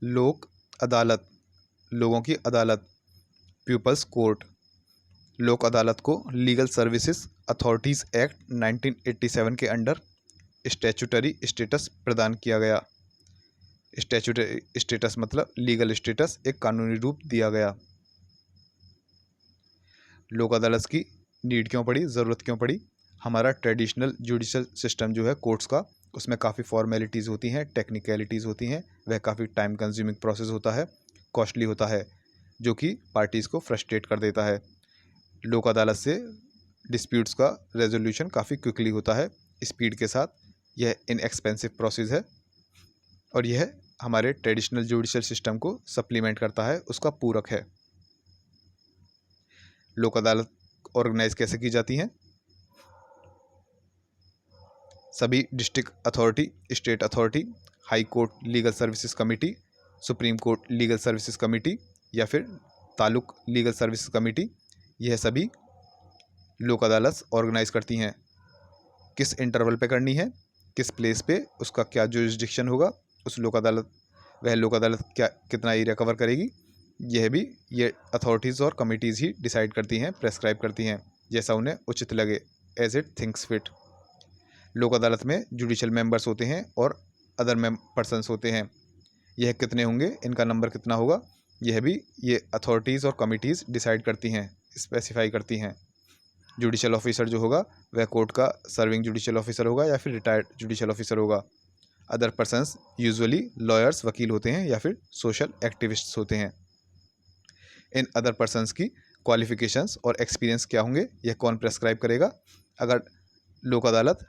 लोक अदालत, लोगों की अदालत। पीपल्स कोर्ट, लोक अदालत को लीगल सर्विसेज अथॉरिटीज़ एक्ट 1987 के अंडर स्टैट्यूटरी स्टेटस प्रदान किया गया। स्टैट्यूटरी स्टेटस मतलब लीगल स्टेटस, एक कानूनी रूप दिया गया। लोक अदालत की नीड क्यों पड़ी, ज़रूरत क्यों पड़ी? हमारा ट्रेडिशनल जुडिशल सिस्टम जो है कोर्ट्स का, उसमें काफ़ी फॉर्मेलिटीज़ होती हैं, टेक्निकलिटीज़ होती हैं, वह काफ़ी टाइम कंज्यूमिंग प्रोसेस होता है, कॉस्टली होता है, जो कि पार्टीज़ को फ्रस्ट्रेट कर देता है। लोक अदालत से डिस्प्यूट्स का रेजोल्यूशन काफ़ी क्विकली होता है, स्पीड के साथ। यह इनएक्सपेंसिव प्रोसेस है और यह हमारे ट्रेडिशनल जुडिशल सिस्टम को सप्लीमेंट करता है, उसका पूरक है। लोक अदालत ऑर्गेनाइज कैसे की जाती हैं? सभी district authority, state authority, high court Legal Services committee, supreme Court Legal Services committee या फिर तालुक लीगल सर्विसेज कमेटी, यह सभी लोक अदालत ऑर्गेनाइज करती हैं। किस इंटरवल पे करनी है, किस प्लेस पे, उसका क्या जुरिस्डिक्शन होगा, उस लोक अदालत, वह लोक अदालत क्या कितना एरिया कवर करेगी, यह भी ये अथॉरिटीज़ और कमिटीज़ ही डिसाइड करती हैं, प्रेस्क्राइब करती हैं, जैसा उन्हें उचित लगे, एज इट थिंक्स फिट। लोक अदालत में जुडिशल मेंबर्स होते हैं और अदर पर्सनस होते हैं। यह कितने होंगे, इनका नंबर कितना होगा, यह भी ये अथॉरिटीज़ और कमिटीज़ डिसाइड करती हैं, स्पेसिफाई करती हैं। जुडिशल ऑफिसर जो होगा वह कोर्ट का सर्विंग जुडिशल ऑफिसर होगा या फिर रिटायर्ड जुडिशल ऑफिसर होगा। अदर पर्सन्स यूजुअली लॉयर्स, वकील होते हैं या फिर सोशल एक्टिविस्ट्स होते हैं। इन अदर पर्सन्स की क्वालिफिकेशंस और एक्सपीरियंस क्या होंगे, यह कौन प्रेस्क्राइब करेगा? अगर लोक अदालत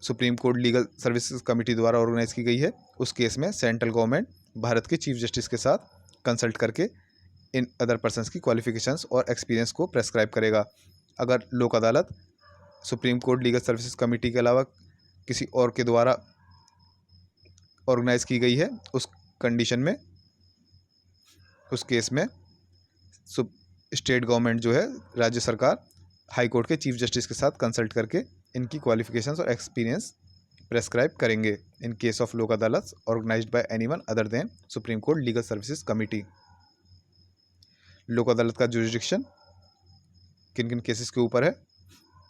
supreme Court Legal Services committee द्वारा ऑर्गेनाइज की गई है, उस केस में सेंट्रल गवर्नमेंट भारत के चीफ जस्टिस के साथ कंसल्ट करके इन अदर पर्सन्स की क्वालिफिकेशंस और एक्सपीरियंस को प्रेस्क्राइब करेगा। अगर लोक अदालत supreme Court Legal Services committee के अलावा किसी और के द्वारा ऑर्गेनाइज की गई है, उस कंडीशन में, उस केस में स्टेट गवर्नमेंट जो है, राज्य सरकार, हाई कोर्ट के चीफ जस्टिस के साथ कंसल्ट करके इनकी क्वालिफिकेशंस और एक्सपीरियंस प्रेस्क्राइब करेंगे in case of Lok Adalat organised by anyone other than Supreme Court Legal Services Committee. Lok Adalat का जुरिस्डिक्शन किन किन केसेस के ऊपर है,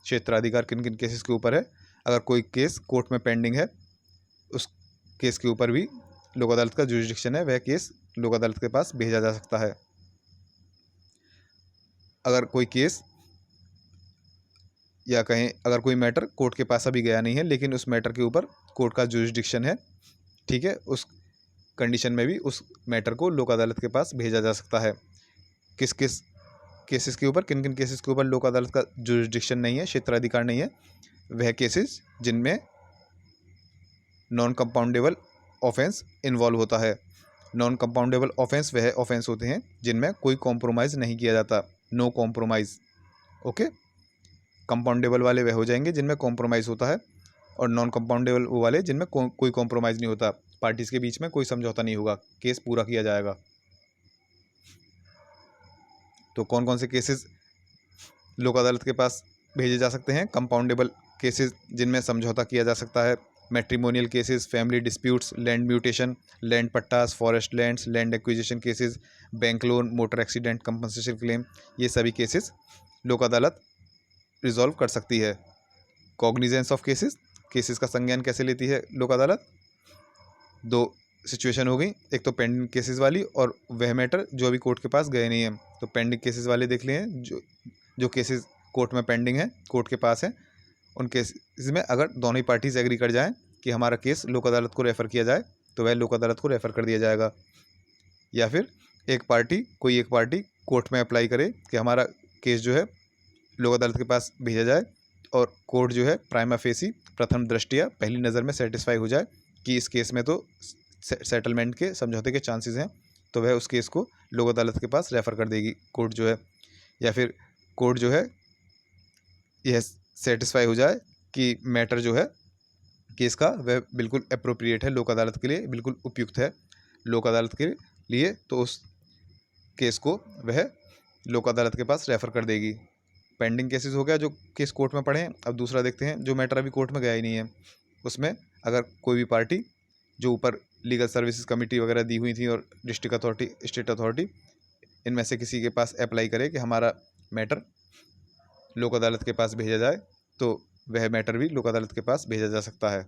क्षेत्राधिकार किन किन केसेस के ऊपर है। अगर कोई केस कोर्ट में पेंडिंग है, उस केस के ऊपर भी लोक अदालत का जुरिस्डिक्शन है, वह केस लोक अदालत के पास भेजा जा सकता है। अगर कोई केस या कहें अगर कोई मैटर कोर्ट के पास अभी गया नहीं है, लेकिन उस मैटर के ऊपर कोर्ट का जुरिस्डिक्शन है, ठीक है, उस कंडीशन में भी उस मैटर को लोक अदालत के पास भेजा जा सकता है। किस किस केसेस के ऊपर, किन किन केसेस के ऊपर लोक अदालत का जुरिस्डिक्शन नहीं है, क्षेत्राधिकार नहीं है? वह केसेस जिनमें नॉन कंपाउंडेबल ऑफेंस इन्वॉल्व होता है। नॉन कंपाउंडेबल ऑफेंस वह ऑफेंस होते हैं जिनमें कोई कॉम्प्रोमाइज़ नहीं किया जाता, नो कॉम्प्रोमाइज़। ओके, कंपाउंडेबल वाले वह हो जाएंगे जिनमें कॉम्प्रोमाइज़ होता है, और नॉन कंपाउंडेबल वो वाले जिनमें कोई कॉम्प्रोमाइज़ नहीं होता, पार्टीज़ के बीच में कोई समझौता नहीं होगा, केस पूरा किया जाएगा। तो कौन कौन से केसेस लोक अदालत के पास भेजे जा सकते हैं? कंपाउंडेबल केसेस जिनमें समझौता किया जा सकता है, matrimonial cases, family disputes, land mutation, land pattas, forest lands, land acquisition cases, bank loan, motor accident compensation claim, ये सभी केसेस लोक अदालत रिजॉल्व कर सकती है। कॉग्निजेंस ऑफ केसेस, केसेस का संज्ञान कैसे लेती है लोक अदालत? दो सिचुएशन हो गई, एक तो पेंडिंग केसेस वाली और वह मैटर जो अभी कोर्ट के पास गए नहीं है। तो पेंडिंग केसेस वाले देख लिए हैं, जो केसेस कोर्ट में पेंडिंग है, कोर्ट के पास है, उन केसेस में अगर दोनों ही पार्टीज एग्री कर जाएं कि हमारा केस लोक अदालत को रेफ़र किया जाए, तो वह लोक अदालत को रेफ़र कर दिया जाएगा। या फिर कोई एक पार्टी कोर्ट में अप्लाई करे कि हमारा केस जो है लोक अदालत के पास भेजा जाए, और कोर्ट जो है प्राइमा फेसी, प्रथम दृष्टया, पहली नज़र में सेटिस्फाई हो जाए कि इस केस में तो सेटलमेंट के, समझौते के चांसेस हैं, तो वह उस केस को लोक अदालत के पास रेफ़र कर देगी कोर्ट जो है। या फिर कोर्ट जो है यह सेटिस्फाई हो जाए कि मैटर जो है केस का वह बिल्कुल अप्रोप्रिएट है, लोक अदालत के लिए बिल्कुल उपयुक्त है लोक अदालत के लिए, तो उस केस को वह लोक अदालत के पास रेफ़र कर देगी। पेंडिंग केसेस हो गया जो केस कोर्ट में पड़े हैं। अब दूसरा देखते हैं जो मैटर अभी कोर्ट में गया ही नहीं है, उसमें अगर कोई भी पार्टी जो ऊपर लीगल सर्विसेज कमेटी वगैरह दी हुई थी और डिस्ट्रिक्ट अथॉरिटी, स्टेट अथॉरिटी, इनमें से किसी के पास अप्लाई करे कि हमारा मैटर लोक अदालत के पास भेजा जाए, तो वह मैटर भी लोक अदालत के पास भेजा जा सकता है।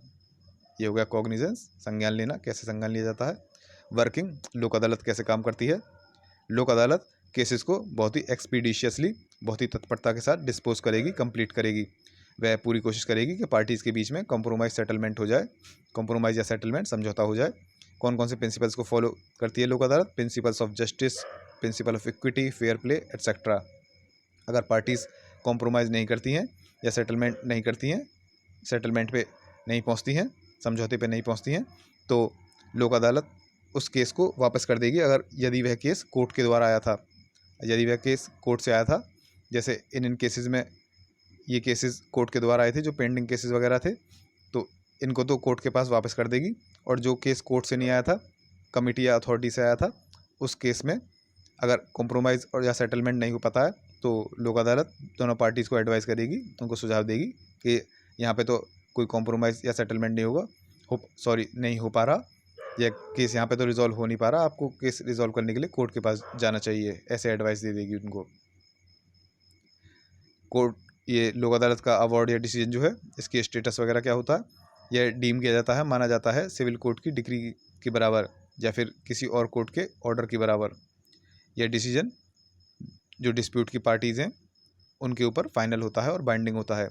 ये हो गया कॉग्निजेंस, संज्ञान लेना, कैसे संज्ञान लिया जाता है। वर्किंग, लोक अदालत कैसे काम करती है। लोक अदालत केसेस को बहुत ही एक्सपीडिशियसली, बहुत ही तत्परता के साथ डिस्पोज करेगी, कंप्लीट करेगी। वह पूरी कोशिश करेगी कि पार्टीज़ के बीच में कॉम्प्रोमाइज़ सेटलमेंट हो जाए, कॉम्प्रोमाइज़ या सेटलमेंट समझौता हो जाए। कौन कौन से प्रिंसिपल्स को फॉलो करती है लोक अदालत। Principles of justice, principle of equity, fair play etcetera. अगर पार्टीज़ कॉम्प्रोमाइज़ नहीं करती हैं या सेटलमेंट नहीं करती हैं, सेटलमेंट पे नहीं पहुंचती हैं, समझौते पे नहीं पहुंचती हैं, तो लोक अदालत उस केस को वापस कर देगी। अगर यदि वह केस कोर्ट के द्वारा आया था, यदि वह केस कोर्ट से आया था, जैसे इन केसेस में ये केसेस कोर्ट के द्वारा आए थे जो पेंडिंग केसेस वगैरह थे, तो इनको तो कोर्ट के पास वापस कर देगी। और जो केस कोर्ट से नहीं आया था, कमेटी या अथॉरिटी से आया था, उस केस में अगर कॉम्प्रोमाइज़ और या सेटलमेंट नहीं हो पाता है, तो लोक अदालत दोनों पार्टीज़ को एडवाइस करेगी, उनको सुझाव देगी कि यहाँ पे तो कोई कॉम्प्रोमाइज़ या सेटलमेंट नहीं होगा, नहीं हो पा रहा, यह केस यहाँ पे तो रिजॉल्व हो नहीं पा रहा, आपको केस रिजॉल्व करने के लिए कोर्ट के पास जाना चाहिए, ऐसे एडवाइस दे देगी उनको। कोर्ट, ये लोक अदालत का अवार्ड या डिसीजन जो है, इसकी स्टेटस वगैरह क्या होता है, यह डीम किया जाता है, माना जाता है सिविल कोर्ट की डिक्री के बराबर या फिर किसी और कोर्ट के ऑर्डर के बराबर। यह डिसीजन जो डिस्प्यूट की पार्टीज़ हैं उनके ऊपर फाइनल होता है और बाइंडिंग होता है।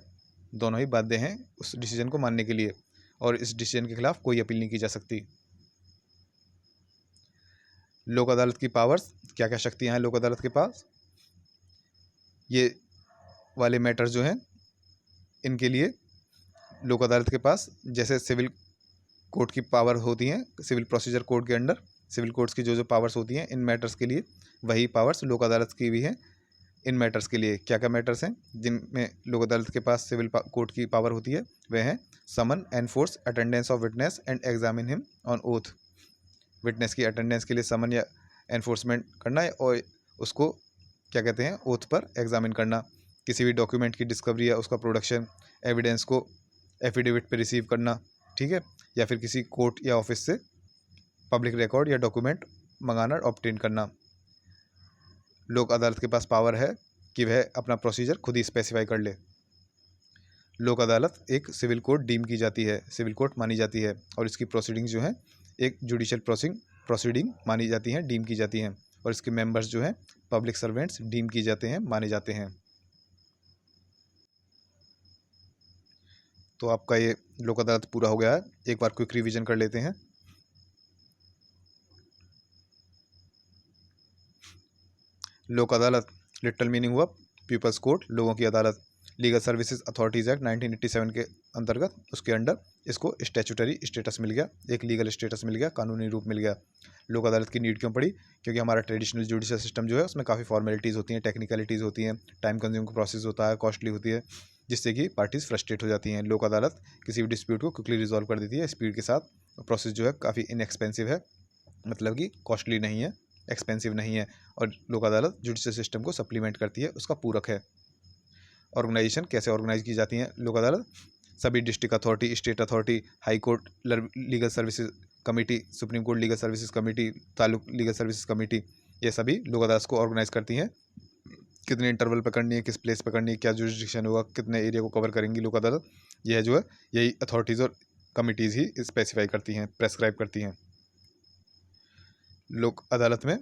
दोनों ही बाध्य हैं उस डिसीजन को मानने के लिए, और इस डिसीजन के खिलाफ कोई अपील नहीं की जा सकती। लोक अदालत की पावर्स, क्या क्या शक्तियाँ हैं लोक अदालत के पास। ये वाले मैटर्स जो हैं, इनके लिए लोक अदालत के पास जैसे सिविल कोर्ट की पावर होती हैं, सिविल प्रोसीजर कोड के अंडर सिविल कोर्ट्स की जो पावर्स होती हैं इन मैटर्स के लिए, वही पावर्स लोक अदालत की भी हैं इन मैटर्स के लिए। क्या क्या मैटर्स हैं जिनमें लोक अदालत के पास सिविल कोर्ट की पावर होती है, वह हैं summon, enforce attendance of witness and examine him on oath. Witness की अटेंडेंस के लिए समन या एनफोर्समेंट करना है, और उसको क्या कहते हैं, ओथ पर एग्जामिन करना। किसी भी डॉक्यूमेंट की डिस्कवरी या उसका प्रोडक्शन, एविडेंस को एफिडेविट पे रिसीव करना, ठीक है, या फिर किसी कोर्ट या ऑफिस से पब्लिक रिकॉर्ड या डॉक्यूमेंट मंगाना, ऑब्टेन करना। लोक अदालत के पास पावर है कि वह अपना प्रोसीजर खुद ही स्पेसिफाई कर ले। लोक अदालत एक सिविल कोर्ट डीम की जाती है, सिविल कोर्ट मानी जाती है, और इसकी प्रोसीडिंग्स जो हैं एक जुडिशियल प्रोसीडिंग मानी जाती हैं, डीम की जाती हैं, और इसके मेंबर्स जो हैं पब्लिक सर्वेंट्स डीम की जाते हैं, माने जाते हैं। तो आपका ये लोक अदालत पूरा हो गया है। एक बार क्विक रिवीजन कर लेते हैं। लोक अदालत लिटरल मीनिंग हुआ पीपल्स कोर्ट, लोगों की अदालत। लीगल सर्विसेज अथॉरिटीज़ एक्ट 1987 के अंतर्गत उसके अंडर इसको स्टैचूटरी स्टेटस मिल गया, एक लीगल स्टेटस मिल गया, कानूनी रूप मिल गया। लोक अदालत की नीड क्यों पड़ी, क्योंकि हमारा ट्रेडिशनल जुडिशियल सिस्टम जो है उसमें काफ़ी फॉर्मेलिटीज़ होती हैं, टेक्निकलिटीज़ होती हैं, टाइम कंज्यूम प्रोसेस होता है, कॉस्टली होती है, जिससे कि पार्टीज़ फ्रस्ट्रेट हो जाती हैं। लोक अदालत किसी भी डिस्प्यूट को क्विकली रिजॉल्व कर देती है स्पीड के साथ। प्रोसेस जो है काफ़ी इनएक्सपेंसिव है, मतलब कि कॉस्टली नहीं है, एक्सपेंसिव नहीं है, और लोक अदालत जुडिशियल सिस्टम को सप्लीमेंट करती है, उसका पूरक है। ऑर्गेनाइजेशन कैसे ऑर्गेनाइज की जाती हैं लोक अदालत, सभी district authority, state authority, high court Legal Services committee, supreme Court Legal Services committee, taluk legal Services committee, ये सभी लोक अदालत को ऑर्गेनाइज करती हैं। कितने इंटरवल पे करनी है, किस प्लेस पे करनी है, क्या जुरिस्डिक्शन होगा, कितने एरिया को कवर करेंगी लोक अदालत, यह जो है यही अथॉरिटीज़ और कमिटीज़ ही स्पेसिफाई करती हैं, प्रेस्क्राइब करती हैं। लोक अदालत में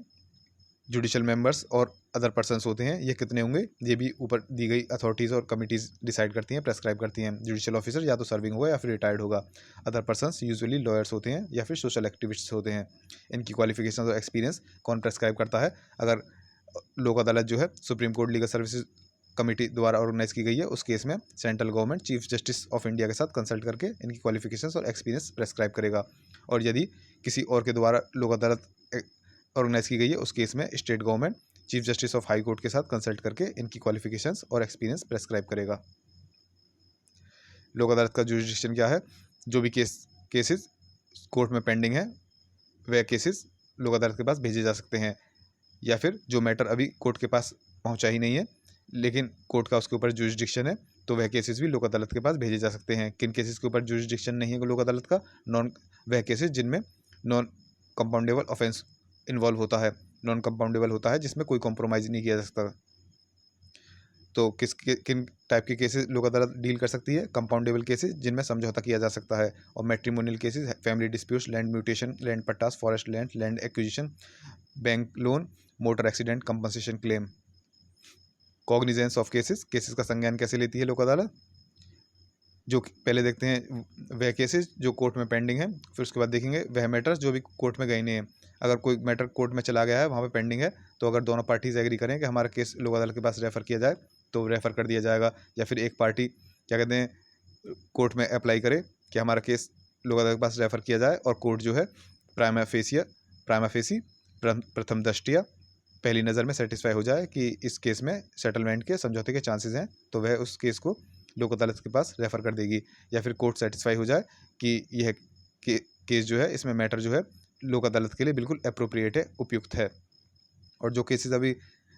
जुडिशियल मेंबर्स और अदर पर्सन्स होते हैं, ये कितने होंगे ये भी ऊपर दी गई अथॉरिटीज़ और कमिटीज़ डिसाइड करती हैं, प्रेस्क्राइब करती हैं। जुडिशियल ऑफिसर या तो सर्विंग होगा या फिर रिटायर्ड होगा। अदर पर्सन्स यूजुअली लॉयर्स होते हैं या फिर सोशल एक्टिविस्ट्स होते हैं। इनकी क्वालिफिकेशन और एक्सपीरियंस कौन प्रेस्क्राइब करता है। अगर लोक अदालत जो है supreme Court Legal Services committee द्वारा ऑर्गेनाइज की गई है, उस केस में central government chief justice of India के साथ कंसल्ट करके इनकी क्वालिफिकेशंस और एक्सपीरियंस प्रेस्क्राइब करेगा। और यदि किसी और के द्वारा लोक अदालत ऑर्गेनाइज की गई है, उस केस में state government chief justice of high court के साथ कंसल्ट करके इनकी क्वालिफिकेशंस और एक्सपीरियंस प्रेस्क्राइब करेगा। लोक अदालत का जुरिस्डिक्शन क्या है, जो भी केसेस कोर्ट में पेंडिंग है वह केसेस लोक अदालत के पास भेजे जा सकते हैं, या फिर जो मैटर अभी कोर्ट के पास पहुंचा ही नहीं है लेकिन कोर्ट का उसके ऊपर जुरिस्डिक्शन है, तो वह केसेस भी लोक अदालत के पास भेजे जा सकते हैं। किन केसेस के ऊपर जुरिस्डिक्शन नहीं है लोक अदालत का, वह केसेस जिनमें नॉन कंपाउंडेबल ऑफेंस इन्वॉल्व होता है, नॉन कंपाउंडेबल होता है जिसमें कोई कॉम्प्रोमाइज़ नहीं किया जा सकता। तो किन टाइप के केसेस लोक अदालत डील कर सकती है? कंपाउंडेबल केसेस जिनमें समझौता किया जा सकता है, और matrimonial cases, family disputes, land mutation, land pattas, forest land, land acquisition, bank loan, motor accident compensation claim. Cognizance of cases, cases का संज्ञान कैसे लेती है लोक अदालत? जो पहले देखते हैं वह केसेस जो कोर्ट में पेंडिंग है, फिर उसके बाद देखेंगे वह मैटर्स जो भी कोर्ट में गए नहीं हैं। अगर कोई मैटर कोर्ट में चला गया है, वहाँ पे पेंडिंग है, तो अगर दोनों पार्टीज एग्री करें कि हमारा केस लोक अदालत के पास रेफ़र किया जाए, तो रेफ़र कर दिया जाएगा। या फिर एक पार्टी क्या कहते हैं कोर्ट में अप्लाई करे कि हमारा केस लोक अदालत के पास रेफ़र किया जाए, और कोर्ट जो है प्राइमा फेसी प्रथम दृष्टया पहली नज़र में सेटिस्फाई हो जाए कि इस केस में सेटलमेंट के समझौते के चांसेस हैं, तो वह उस केस को लोक अदालत के पास रेफ़र कर देगी। या फिर कोर्ट सेटिस्फाई हो जाए कि यह केस जो है, इसमें मैटर जो है लोक अदालत के लिए बिल्कुल एप्रोप्रिएट है, उपयुक्त है। और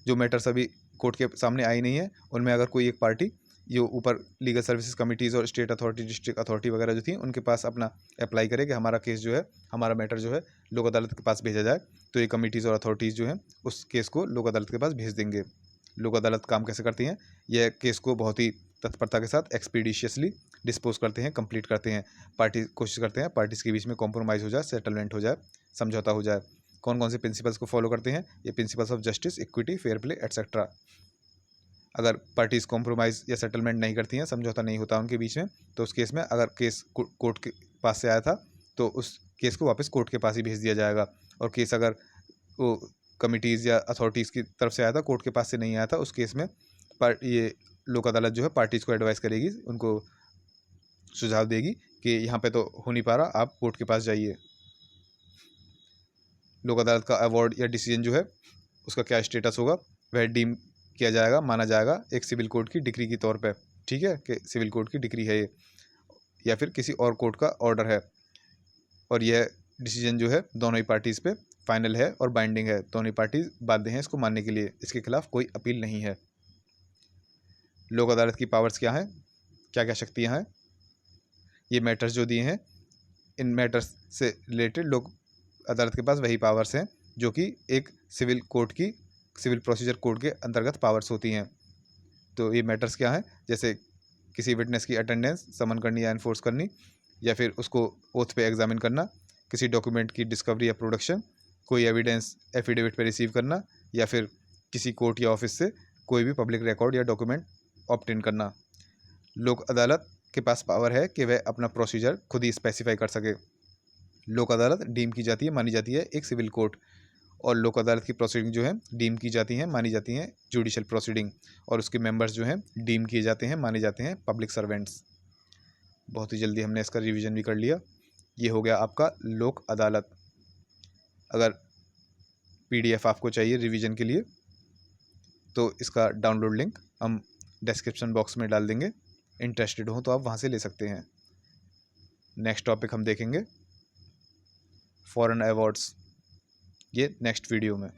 जो मैटर्स अभी कोर्ट के सामने आई नहीं है, उनमें अगर कोई एक पार्टी जो ऊपर लीगल सर्विसेज कमिटीज़ और स्टेट अथॉरिटी, डिस्ट्रिक्ट अथॉरिटी वगैरह जो थी, उनके पास अपना अप्लाई करे कि हमारा केस जो है, हमारा मैटर जो है लोक अदालत के पास भेजा जाए, तो ये कमिटीज़ और अथॉरिटीज़ जो हैं उस केस को लोक अदालत के पास भेज देंगे। लोक अदालत काम कैसे करती हैं? यह केस को बहुत ही तत्परता के साथ एक्सपीडिशियसली डिस्पोज करते हैं, कंप्लीट करते हैं। कोशिश करते हैं पार्टीज़ के बीच में कॉम्प्रोमाइज़ हो जाए, सेटलमेंट हो जाए, समझौता हो जाए। कौन कौन से प्रिंसिपल्स को फॉलो करते हैं? ये principles of justice, equity, fair play etcetera. अगर पार्टीज़ कॉम्प्रोमाइज़ या सेटलमेंट नहीं करती हैं, समझौता नहीं होता उनके बीच में, तो उस केस में अगर केस कोर्ट के पास से आया था, तो उस केस को वापस कोर्ट के पास ही भेज दिया जाएगा। और केस अगर वो कमिटीज़ या अथॉरिटीज़ की तरफ से आया था, कोर्ट के पास से नहीं आया था, उस केस में ये लोक अदालत जो है पार्टीज़ को एडवाइस करेगी, उनको सुझाव देगी कि यहाँ पे तो हो नहीं पा रहा, आप कोर्ट के पास जाइए। लोक अदालत का अवार्ड या डिसीजन जो है, उसका क्या स्टेटस होगा? वह डीम किया जाएगा, माना जाएगा एक सिविल कोर्ट की डिक्री के तौर पे, ठीक है, कि सिविल कोर्ट की डिक्री है ये, या फिर किसी और कोर्ट का ऑर्डर है। और यह डिसीजन जो है दोनों ही पार्टीज़ पे फाइनल है और बाइंडिंग है, दोनों ही पार्टीज बाध्य हैं इसको मानने के लिए, इसके खिलाफ कोई अपील नहीं है। लोक अदालत की पावर्स क्या हैं, क्या क्या शक्तियाँ हैं? ये मैटर्स जो दिए हैं, इन मैटर्स से रिलेटेड लोक अदालत के पास वही पावर्स हैं जो कि एक सिविल प्रोसीजर कोड के अंतर्गत पावर्स होती हैं। तो ये मैटर्स क्या हैं? जैसे किसी विटनेस की अटेंडेंस समन करनी या एनफोर्स करनी, या फिर उसको ओथ पे एग्जामिन करना, किसी डॉक्यूमेंट की डिस्कवरी या प्रोडक्शन, कोई एविडेंस एफिडेविट पे रिसीव करना, या फिर किसी कोर्ट या ऑफिस से कोई भी पब्लिक रिकॉर्ड या डॉक्यूमेंट ऑब्टेन करना। लोक अदालत के पास पावर है कि वह अपना प्रोसीजर खुद ही स्पेसिफाई कर सके। लोक अदालत डीम की जाती है, मानी जाती है एक सिविल कोर्ट, और लोक अदालत की प्रोसीडिंग जो है डीम की जाती हैं, मानी जाती हैं जुडिशल प्रोसीडिंग, और उसके मेंबर्स जो हैं डीम किए जाते हैं, माने जाते हैं पब्लिक सर्वेंट्स। बहुत ही जल्दी हमने इसका रिवीजन भी कर लिया। ये हो गया आपका लोक अदालत। अगर पीडीएफ आपको चाहिए रिवीजन के लिए, तो इसका डाउनलोड लिंक हम डिस्क्रिप्शन बॉक्स में डाल देंगे। इंटरेस्टेड हो तो आप वहाँ से ले सकते हैं। नेक्स्ट टॉपिक हम देखेंगे फॉरेन अवार्ड्स, ये नेक्स्ट वीडियो में।